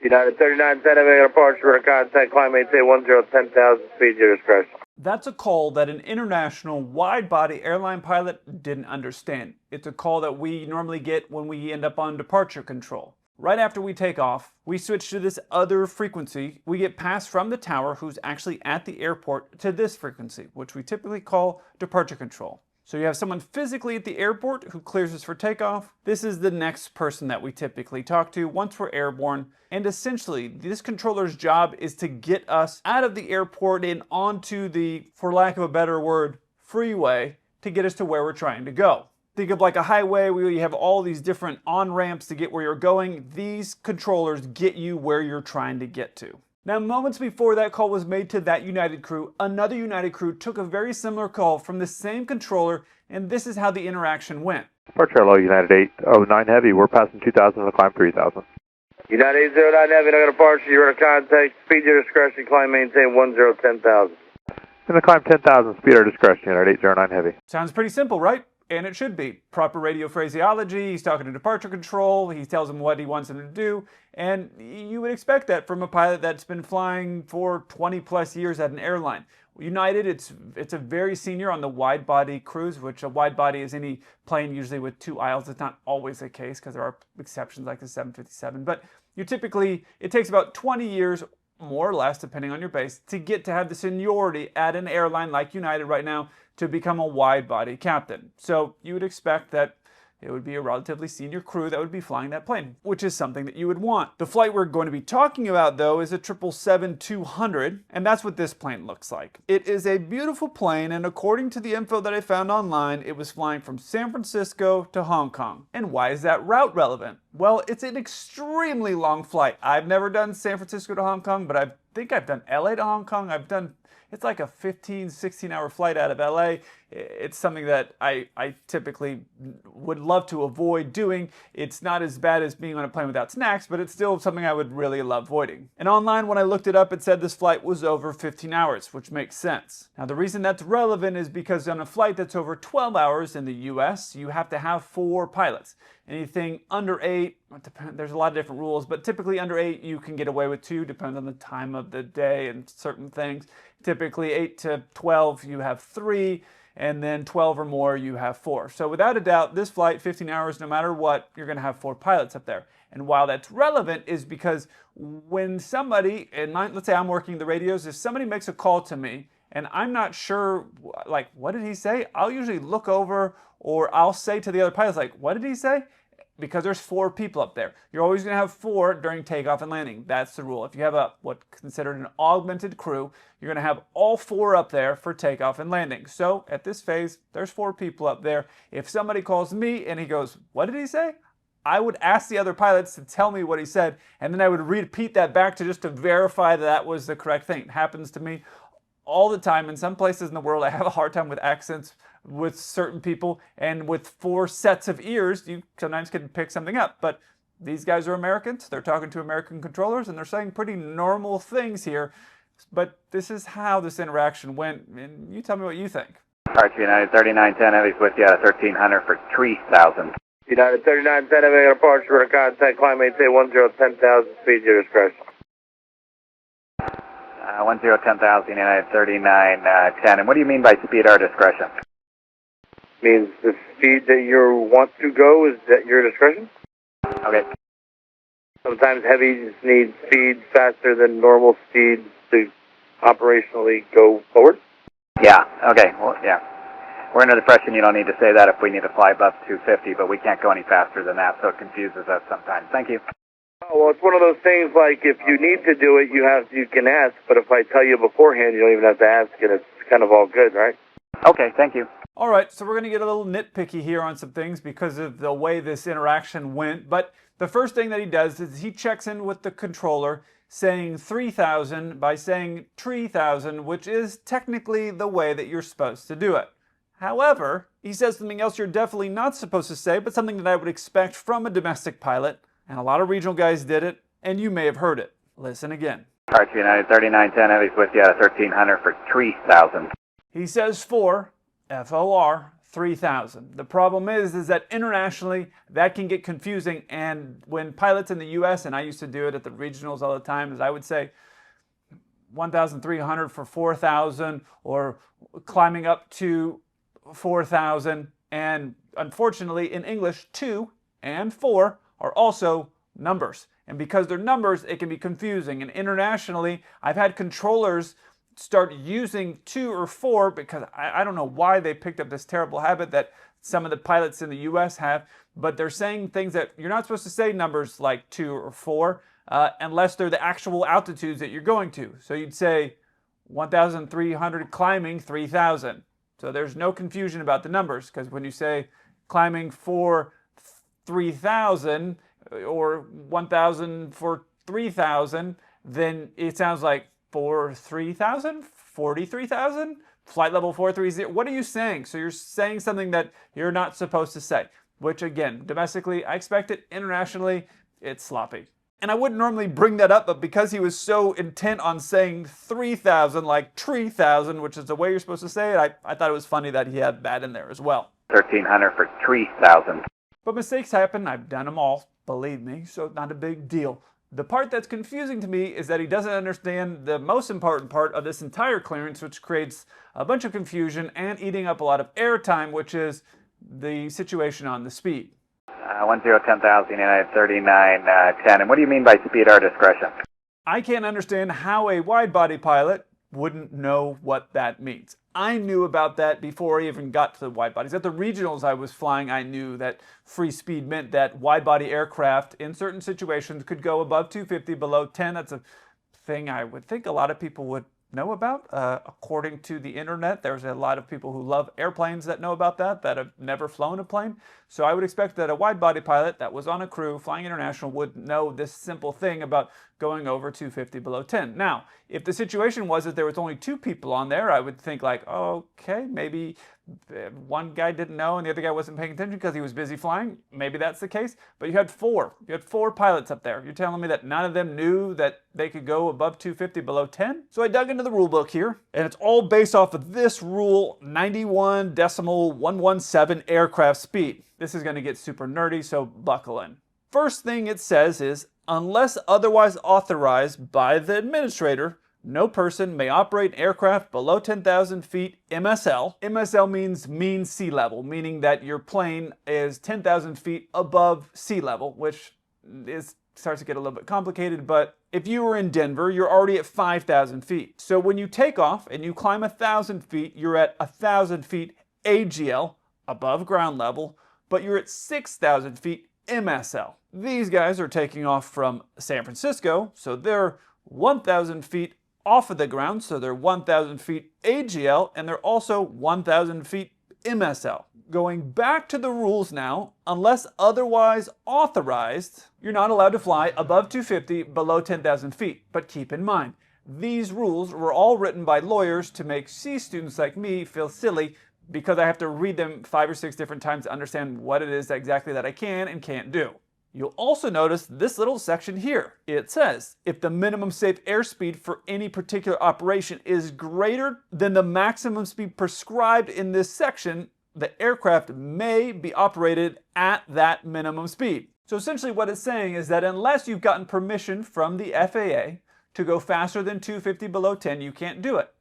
United 3910, having a departure for contact, climb maintain 1010,000, speed your discretion. That's a call that an international wide-body airline pilot didn't understand. It's a call that we normally get when we end up on departure control. Right after we take off, we switch to this other frequency. We get passed from the tower, who's actually at the airport, to this frequency, which we typically call departure control. So you have someone physically at the airport who clears us for takeoff. This is the next person that we typically talk to once we're airborne. And essentially, this controller's job is to get us out of the airport and onto the, for lack of a better word, freeway to get us to where we're trying to go. Think of like a highway where you have all these different on-ramps to get where you're going. These controllers get you where you're trying to get to. Now, moments before that call was made to that United crew, another United crew took a very similar call from the same controller, and this is how the interaction went. Departure hello, United 809 Heavy, we're passing 2,000 on the climb 3,000. United 809 Heavy, no departure, you're in contact, speed your discretion, climb maintain 1010,000. In the climb 10,000, speed our discretion, United 809 Heavy. Sounds pretty simple, right? And it should be. Proper radio phraseology, he's talking to departure control, he tells them what he wants them to do, and you would expect that from a pilot that's been flying for 20 plus years at an airline. United, it's a very senior on the wide-body crews, which a wide-body is any plane usually with two aisles. It's not always the case because there are exceptions like the 757, but you typically, it takes about 20 years, more or less, depending on your base, to get to have the seniority at an airline like United right now to become a wide-body captain. So you would expect that it would be a relatively senior crew that would be flying that plane, which is something that you would want. The flight we're going to be talking about, though, is a 777-200, and that's what this plane looks like. It is a beautiful plane, and according to the info that I found online, it was flying from San Francisco to Hong Kong. And why is that route relevant? Well, it's an extremely long flight. I've never done San Francisco to Hong Kong, but I think I've done LA to Hong Kong. It's like a 15, 16-hour flight out of LA. It's something that I typically would love to avoid doing. It's not as bad as being on a plane without snacks, but it's still something I would really love avoiding. And online, when I looked it up, it said this flight was over 15 hours, which makes sense. Now, the reason that's relevant is because on a flight that's over 12 hours in the US, you have to have 4 pilots. Anything under 8, there's a lot of different rules, but typically under 8, you can get away with 2, depending on the time of the day and certain things. Typically 8 to 12, you have 3, and then 12 or more, you have 4. So without a doubt, this flight, 15 hours, no matter what, you're going to have 4 pilots up there. And while that's relevant is because when somebody, let's say I'm working the radios, if somebody makes a call to me, and I'm not sure, like, what did he say? I'll usually look over, or I'll say to the other pilots, like, what did he say? Because there's 4 people up there. You're always going to have 4 during takeoff and landing. That's the rule. If you have what's considered an augmented crew, you're going to have all 4 up there for takeoff and landing. So at this phase, there's 4 people up there. If somebody calls me and he goes, what did he say? I would ask the other pilots to tell me what he said, and then I would repeat that back just to verify that was the correct thing. It happens to me all the time. In some places in the world, I have a hard time with accents with certain people, and with 4 sets of ears, you sometimes can pick something up. But these guys are Americans, they're talking to American controllers, and they're saying pretty normal things here. But this is how this interaction went, and you tell me what you think. Arch United 3910, Heavy's with you at 1300 for 3,000. United 3910, having a departure for contact, climb maintain 1010,000, speed your discretion. 1010,000, United 3910. And what do you mean by speed our discretion? Means the speed that you want to go is at your discretion. Okay. Sometimes heavies need speed faster than normal speed to operationally go forward. Yeah, okay, well, yeah. We're under the impression you don't need to say that if we need to fly above 250, but we can't go any faster than that, so it confuses us sometimes. Thank you. Oh, well, it's one of those things like if you need to do it, you can ask, but if I tell you beforehand, you don't even have to ask, and it's kind of all good, right? Okay, thank you. All right, so we're going to get a little nitpicky here on some things because of the way this interaction went. But the first thing that he does is he checks in with the controller saying 3,000 by saying 3,000, which is technically the way that you're supposed to do it. However, he says something else you're definitely not supposed to say, but something that I would expect from a domestic pilot. And a lot of regional guys did it, and you may have heard it. Listen again. Arch United 3910, Heavy's with you at 1300 for 3,000. He says 4, F-O-R, 3,000. The problem is that internationally that can get confusing, and when pilots in the US, and I used to do it at the regionals all the time, is I would say 1,300 for 4,000 or climbing up to 4,000, and unfortunately in English 2 and 4 are also numbers, and because they're numbers it can be confusing. And internationally I've had controllers start using 2 or 4 because I don't know why they picked up this terrible habit that some of the pilots in the US have, but they're saying things that you're not supposed to say numbers like 2 or 4 unless they're the actual altitudes that you're going to. So you'd say 1,300 climbing 3,000. So there's no confusion about the numbers, because when you say climbing for 3,000 or 1,000 for 3,000, then it sounds like 43,000, 43,000, flight level 430. What are you saying? So you're saying something that you're not supposed to say, which again, domestically, I expect it. Internationally, it's sloppy. And I wouldn't normally bring that up, but because he was so intent on saying 3,000 like 3,000, which is the way you're supposed to say it, I thought it was funny that he had that in there as well. 1,300 for 3,000. But mistakes happen. I've done them all, believe me, so not a big deal. The part that's confusing to me is that he doesn't understand the most important part of this entire clearance, which creates a bunch of confusion and eating up a lot of airtime, which is the situation on the speed. 10,000, United 3910. And what do you mean by speed or discretion? I can't understand how a wide-body pilot wouldn't know what that means. I knew about that before I even got to the wide-bodies. At the regionals I was flying, I knew that free speed meant that wide-body aircraft in certain situations could go above 250, below 10. That's a thing I would think a lot of people would know about. According to the internet, there's a lot of people who love airplanes that know about that have never flown a plane. So I would expect that a wide-body pilot that was on a crew flying international would know this simple thing about going over 250 below 10. Now, if the situation was that there was only 2 people on there, I would think like, oh, okay, maybe one guy didn't know and the other guy wasn't paying attention because he was busy flying. Maybe that's the case. But you had 4. You had 4 pilots up there. You're telling me that none of them knew that they could go above 250 below 10? So I dug into the rule book here, and it's all based off of this rule, 91.117 aircraft speed. This is going to get super nerdy, so buckle in. First thing it says is, unless otherwise authorized by the administrator, no person may operate an aircraft below 10,000 feet MSL. MSL means mean sea level, meaning that your plane is 10,000 feet above sea level, which starts to get a little bit complicated, but if you were in Denver, you're already at 5,000 feet. So when you take off and you climb 1,000 feet, you're at 1,000 feet AGL, above ground level, but you're at 6,000 feet MSL. These guys are taking off from San Francisco, so they're 1,000 feet off of the ground, so they're 1,000 feet AGL, and they're also 1,000 feet MSL. Going back to the rules now, unless otherwise authorized, you're not allowed to fly above 250 below 10,000 feet. But keep in mind, these rules were all written by lawyers to make C students like me feel silly, because I have to read them 5 or 6 different times to understand what it is exactly that I can and can't do. You'll also notice this little section here. It says, if the minimum safe airspeed for any particular operation is greater than the maximum speed prescribed in this section, the aircraft may be operated at that minimum speed. So essentially what it's saying is that unless you've gotten permission from the FAA to go faster than 250 below 10, you can't do it.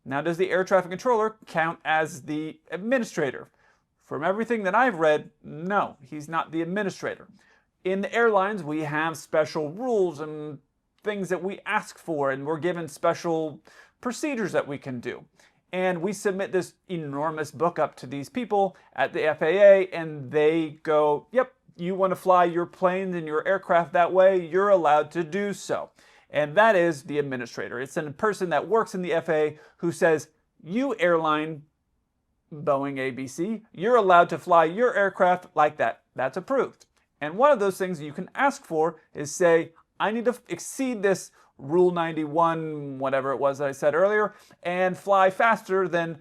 Now, does the air traffic controller count as the administrator? From everything that I've read, no, he's not the administrator. In the airlines, we have special rules and things that we ask for, and we're given special procedures that we can do. And we submit this enormous book up to these people at the FAA, and they go, yep, you want to fly your planes and your aircraft that way, you're allowed to do so. And that is the administrator. It's a person that works in the FAA who says, you airline, Boeing ABC, you're allowed to fly your aircraft like that. That's approved. And one of those things you can ask for is say, I need to exceed this Rule 91, whatever it was that I said earlier, and fly faster than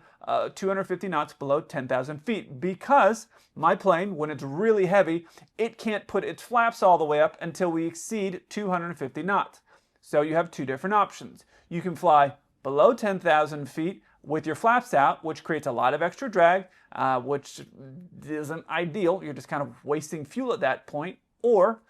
250 knots below 10,000 feet, because my plane, when it's really heavy, it can't put its flaps all the way up until we exceed 250 knots. So you have 2 different options. You can fly below 10,000 feet, with your flaps out, which creates a lot of extra drag, which isn't ideal. You're just kind of wasting fuel at that point. Or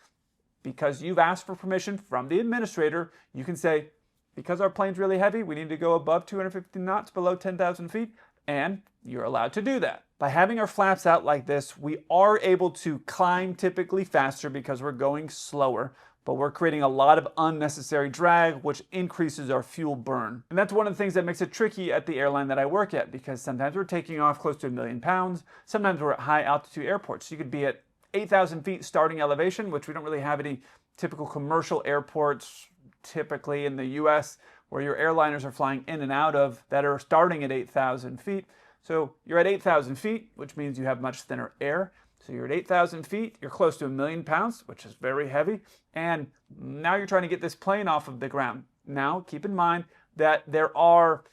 because you've asked for permission from the administrator, you can say, because our plane's really heavy, we need to go above 250 knots below 10,000 feet, and you're allowed to do that. By having our flaps out like this, we are able to climb typically faster because we're going slower, but we're creating a lot of unnecessary drag, which increases our fuel burn. And that's one of the things that makes it tricky at the airline that I work at, because sometimes we're taking off close to 1,000,000 pounds, sometimes we're at high altitude airports. You could be at 8,000 feet starting elevation, which we don't really have any typical commercial airports typically in the US where your airliners are flying in and out of that are starting at 8,000 feet. So you're at 8,000 feet, which means you have much thinner air. So you're at 8,000 feet, you're close to 1,000,000 pounds, which is very heavy. And now you're trying to get this plane off of the ground. Now, keep in mind that there are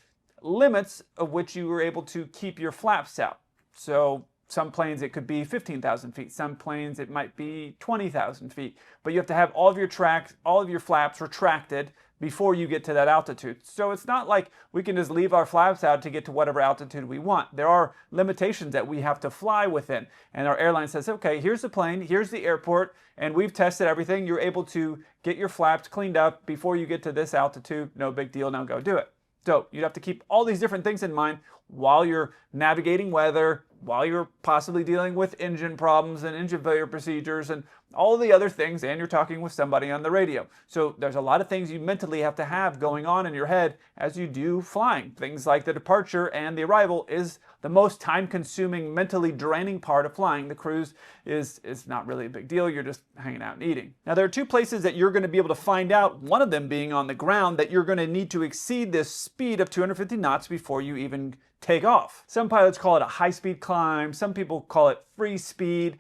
limits of which you are able to keep your flaps out. So some planes it could be 15,000 feet, some planes it might be 20,000 feet, but you have to have all of your flaps retracted before you get to that altitude. So it's not like we can just leave our flaps out to get to whatever altitude we want. There are limitations that we have to fly within. And our airline says, okay, here's the plane, here's the airport, and we've tested everything. You're able to get your flaps cleaned up before you get to this altitude. No big deal, now go do it. So you'd have to keep all these different things in mind while you're navigating weather, while you're possibly dealing with engine problems and engine failure procedures and all the other things, and you're talking with somebody on the radio. So there's a lot of things you mentally have to have going on in your head as you do flying. Things like the departure and the arrival is the most time-consuming, mentally draining part of flying. The cruise is not really a big deal. You're just hanging out and eating. Now, there are two places that you're going to be able to find out, one of them being on the ground, that you're going to need to exceed this speed of 250 knots before you even take off. Some pilots call it a high-speed climb. Some people call it free speed.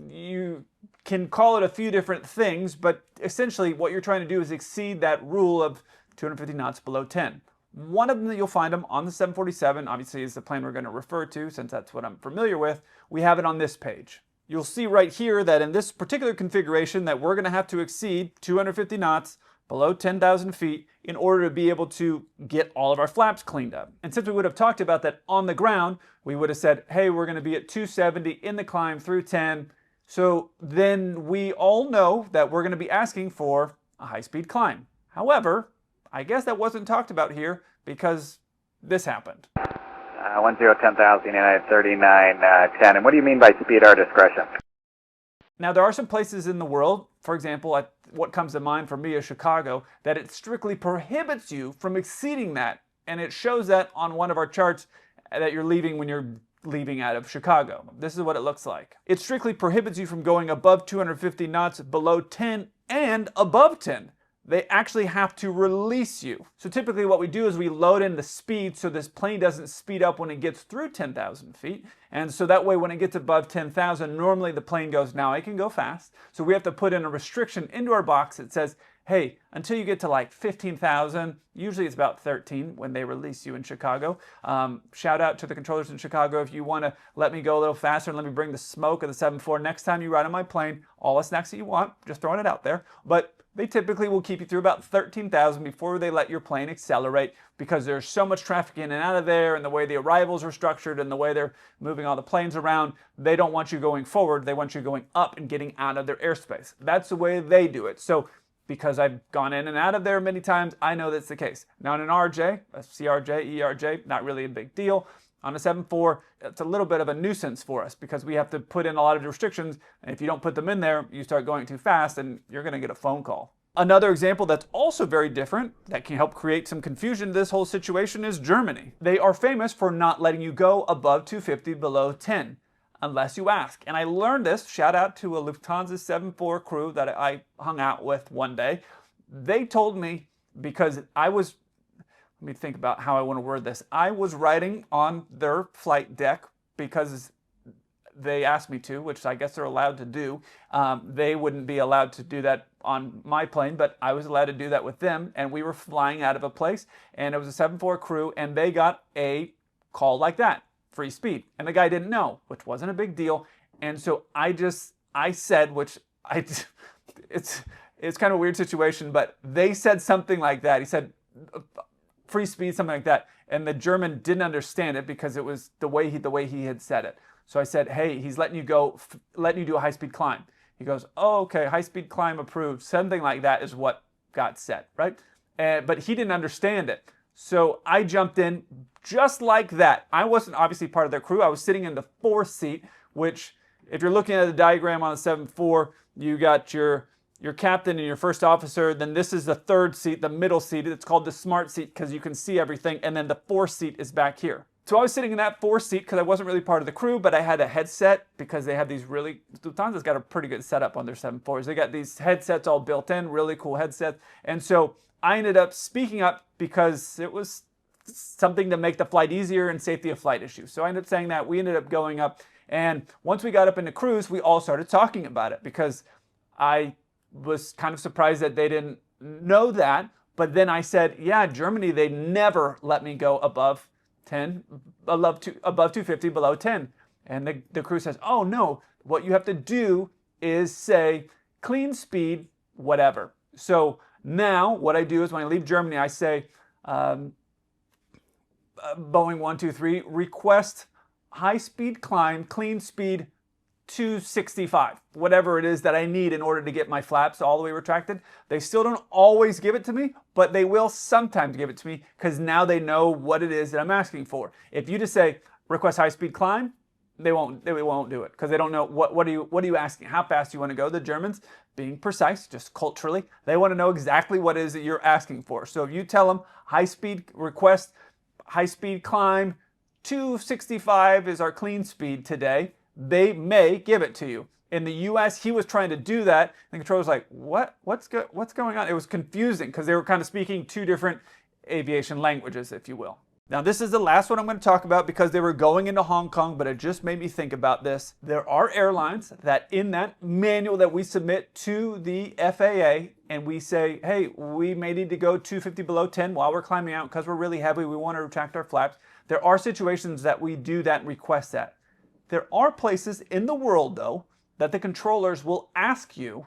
You can call it a few different things, but essentially what you're trying to do is exceed that rule of 250 knots below 10. One of them that you'll find them on the 747, obviously is the plane we're going to refer to since that's what I'm familiar with. We have it on this page. You'll see right here that in this particular configuration that we're going to have to exceed 250 knots below 10,000 feet in order to be able to get all of our flaps cleaned up. And since we would have talked about that on the ground, we would have said, hey, we're going to be at 270 in the climb through 10. So then we all know that we're going to be asking for a high-speed climb. However, I guess that wasn't talked about here because this happened. 10,000, United 3910. And what do you mean by speed or discretion? Now, there are some places in the world, for example, what comes to mind for me is Chicago, that it strictly prohibits you from exceeding that. And it shows that on one of our charts that you're leaving when you're leaving out of Chicago. This is what it looks like. It strictly prohibits you from going above 250 knots, below 10, and above 10. They actually have to release you. So typically what we do is we load in the speed so this plane doesn't speed up when it gets through 10,000 feet. And so that way when it gets above 10,000, normally the plane goes, now I can go fast. So we have to put in a restriction into our box that says, hey, until you get to like 15,000, usually it's about 13 when they release you in Chicago. Shout out to the controllers in Chicago. If you want to let me go a little faster and let me bring the smoke of the 747 next time you ride on my plane, all the snacks that you want, just throwing it out there. But they typically will keep you through about 13,000 before they let your plane accelerate because there's so much traffic in and out of there and the way the arrivals are structured and the way they're moving all the planes around, they don't want you going forward. They want you going up and getting out of their airspace. That's the way they do it. So because I've gone in and out of there many times, I know that's the case. Now in an RJ, a CRJ, ERJ, not really a big deal. On a 747, it's a little bit of a nuisance for us because we have to put in a lot of restrictions, and if you don't put them in there, you start going too fast and you're going to get a phone call. Another example that's also very different, that can help create some confusion in this whole situation, is Germany. They are famous for not letting you go above 250 below 10, unless you ask. And I learned this, shout out to a Lufthansa 74 crew that I hung out with one day. They told me, because I was, let me think about how I want to word this. I was riding on their flight deck because they asked me to, which I guess they're allowed to do. They wouldn't be allowed to do that on my plane, but I was allowed to do that with them. And we were flying out of a place, and it was a 74 crew, and they got a call like that, free speed. And the guy didn't know, which wasn't a big deal. And so I said, it's kind of a weird situation, but they said something like that. He said, free speed, something like that. And the German didn't understand it because it was the way he had said it. So I said, hey, he's letting you go, letting you do a high-speed climb. He goes, oh, okay, high-speed climb approved. Something like that is what got said, right? But he didn't understand it. So I jumped in just like that. I wasn't obviously part of their crew. I was sitting in the 4th seat, which if you're looking at the diagram on the 7-4, you got your captain and your first officer. Then this is the 3rd seat, the middle seat. It's called the smart seat because you can see everything. And then the 4th seat is back here. So I was sitting in that 4th seat because I wasn't really part of the crew, but I had a headset because they have these really, Lufthansa's got a pretty good setup on their 7-4s. They got these headsets all built in, really cool headsets. And so I ended up speaking up because it was something to make the flight easier and safety of flight issues. So I ended up saying that. We ended up going up. And once we got up into cruise, we all started talking about it because I was kind of surprised that they didn't know that. But then I said, yeah, Germany, they never let me go above 10, above 250, below 10. And the crew says, oh no, what you have to do is say clean speed, whatever. So now what I do is when I leave Germany, I say Boeing 123, request high speed climb, clean speed 265, whatever it is that I need in order to get my flaps all the way retracted. They still don't always give it to me, but they will sometimes give it to me because now they know what it is that I'm asking for. If you just say request high speed climb, they won't do it because they don't know what are you asking, how fast you want to go. The Germans, being precise, just culturally, they want to know exactly what it is that you're asking for. So if you tell them request high speed climb 265 is our clean speed today, they may give it to you. In the US, he was trying to do that. The controller was like, what's going on? It was confusing because they were kind of speaking 2 different aviation languages, if you will. Now, this is the last one I'm going to talk about because they were going into Hong Kong, but it just made me think about this. There are airlines that in that manual that we submit to the FAA and we say, hey, we may need to go 250 below 10 while we're climbing out because we're really heavy. We want to retract our flaps. There are situations that we do that and request that. There are places in the world, though, that the controllers will ask you,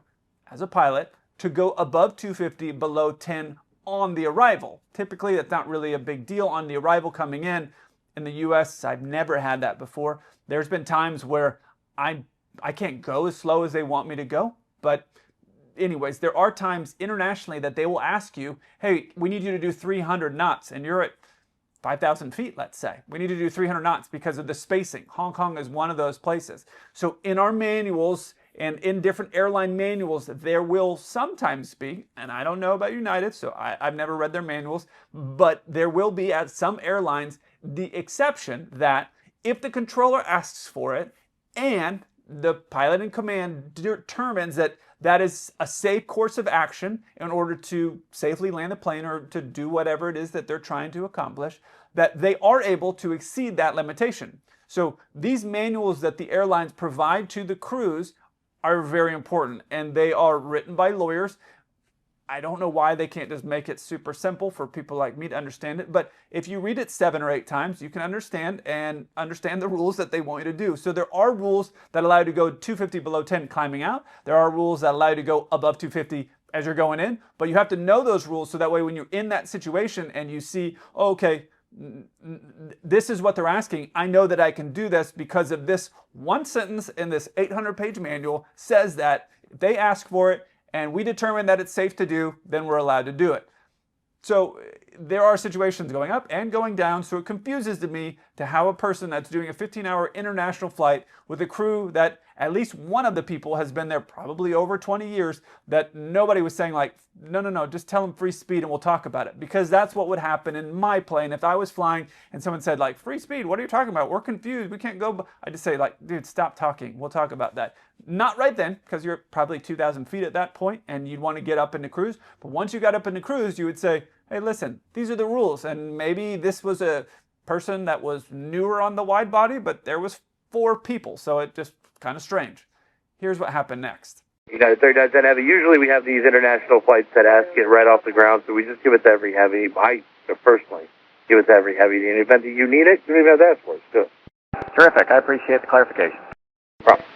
as a pilot, to go above 250, below 10 on the arrival. Typically, that's not really a big deal on the arrival coming in. In the US, I've never had that before. There's been times where I can't go as slow as they want me to go. But anyways, there are times internationally that they will ask you, hey, we need you to do 300 knots, and you're at 5,000 feet, let's say. We need to do 300 knots because of the spacing. Hong Kong is one of those places. So in our manuals and in different airline manuals, there will sometimes be, and I don't know about United, so I've never read their manuals, but there will be at some airlines the exception that if the controller asks for it and the pilot in command determines that that is a safe course of action in order to safely land the plane or to do whatever it is that they're trying to accomplish, that they are able to exceed that limitation. So these manuals that the airlines provide to the crews are very important, and they are written by lawyers. I don't know why they can't just make it super simple for people like me to understand it, but if you read it 7 or 8 times, you can understand the rules that they want you to do. So there are rules that allow you to go 250 below 10 climbing out. There are rules that allow you to go above 250 as you're going in, but you have to know those rules so that way when you're in that situation and you see, oh, okay, this is what they're asking, I know that I can do this because of this one sentence in this 800-page manual says that if they ask for it, and we determine that it's safe to do, then we're allowed to do it. So there are situations going up and going down, so it confuses me to have a person that's doing a 15-hour international flight with a crew that at least one of the people has been there probably over 20 years, that nobody was saying like, no, just tell them free speed and we'll talk about it. Because that's what would happen in my plane. If I was flying and someone said like, free speed, what are you talking about? We're confused, we can't go. I just say like, dude, stop talking, we'll talk about that. Not right then, because you're probably 2,000 feet at that point and you'd want to get up into cruise. But once you got up into cruise, you would say, hey, listen, these are the rules. And maybe this was a person that was newer on the wide body, but there was 4 people. So it just kind of strange. Here's what happened next. United 3910 Heavy. Usually we have these international flights that ask it right off the ground, so we just give it to every heavy. I personally give it to every heavy. In the event that you need it, you don't even have to ask for it. Good. Terrific. I appreciate the clarification. No problem.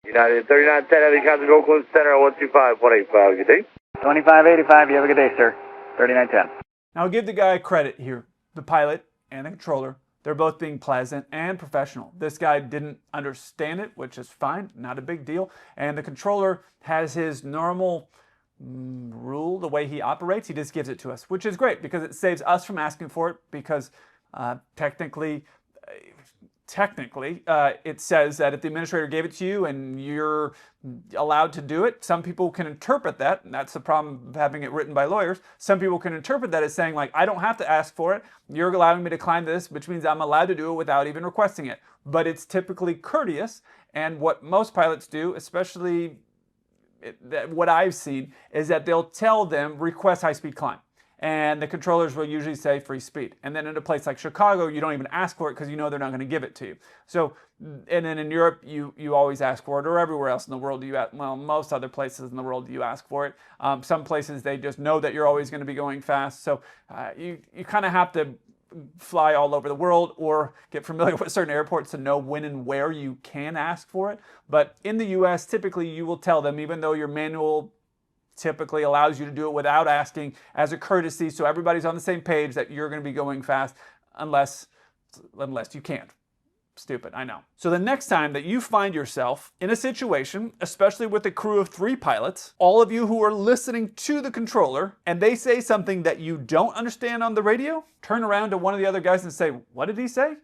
United 3910 Heavy, contact Oakland Center 125-185. Good day. 2585. You have a good day, sir. 3910. Now, I'll give the guy credit here. The pilot and the controller, they're both being pleasant and professional. This guy didn't understand it, which is fine, not a big deal. And the controller has his normal rule, the way he operates. He just gives it to us, which is great because it saves us from asking for it, because technically, it says that if the administrator gave it to you and you're allowed to do it, some people can interpret that, and that's the problem of having it written by lawyers. Some people can interpret that as saying, like, I don't have to ask for it. You're allowing me to climb this, which means I'm allowed to do it without even requesting it. But it's typically courteous, and what most pilots do, especially what I've seen, is that they'll tell them, request high-speed climb. And the controllers will usually say free speed. And then in a place like Chicago, you don't even ask for it because you know they're not going to give it to you. So, and then in Europe, you always ask for it, or everywhere else in the world, most other places in the world, you ask for it. Some places, they just know that you're always going to be going fast. So you kind of have to fly all over the world or get familiar with certain airports to know when and where you can ask for it. But in the US, typically you will tell them, even though your manual typically allows you to do it without asking, as a courtesy, so everybody's on the same page that you're going to be going fast, unless you can't. Stupid, I know. So the next time that you find yourself in a situation, especially with a crew of 3 pilots, all of you who are listening to the controller, and they say something that you don't understand on the radio, turn around to one of the other guys and say, what did he say?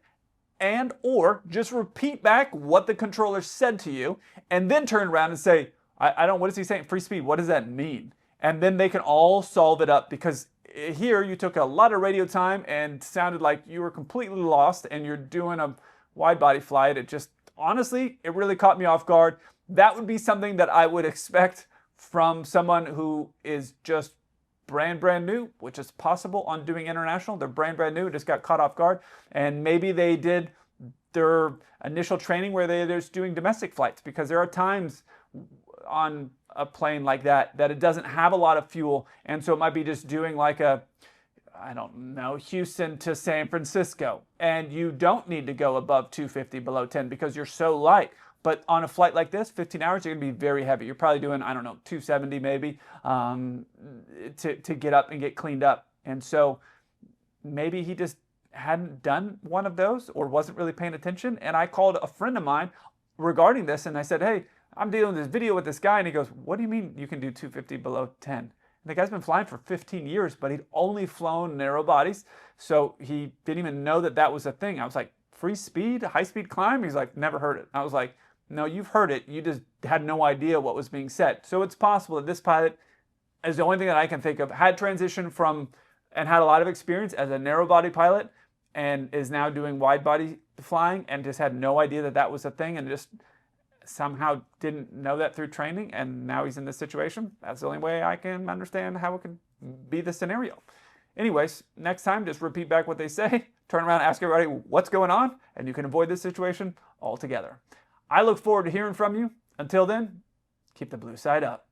And or just repeat back what the controller said to you, and then turn around and say, what is he saying? Free speed, what does that mean? And then they can all solve it up, because here you took a lot of radio time and sounded like you were completely lost and you're doing a wide body flight. It just, honestly, it really caught me off guard. That would be something that I would expect from someone who is just brand new, which is possible on doing international. They're brand new, just got caught off guard. And maybe they did their initial training where they're just doing domestic flights, because there are times on a plane like that it doesn't have a lot of fuel, and so it might be just doing like a, I don't know, Houston to San Francisco, and you don't need to go above 250 below 10 because you're so light. But on a flight like this, 15 hours, you're going to be very heavy. You're probably doing, I don't know, 270 maybe, to get up and get cleaned up. And so maybe he just hadn't done one of those or wasn't really paying attention. And I called a friend of mine regarding this, and I said, hey, I'm dealing with this video with this guy, and he goes, what do you mean you can do 250 below 10? And the guy's been flying for 15 years, but he'd only flown narrow bodies, so he didn't even know that that was a thing. I was like, free speed, high-speed climb? He's like, never heard it. I was like, no, you've heard it. You just had no idea what was being said. So it's possible that this pilot, is the only thing that I can think of, had transitioned from and had a lot of experience as a narrow-body pilot and is now doing wide-body flying and just had no idea that that was a thing and just somehow didn't know that through training, and now he's in this situation. That's the only way I can understand how it could be the scenario. Anyways, next time, just repeat back what they say, turn around, ask everybody what's going on, and you can avoid this situation altogether. I look forward to hearing from you. Until then, keep the blue side up.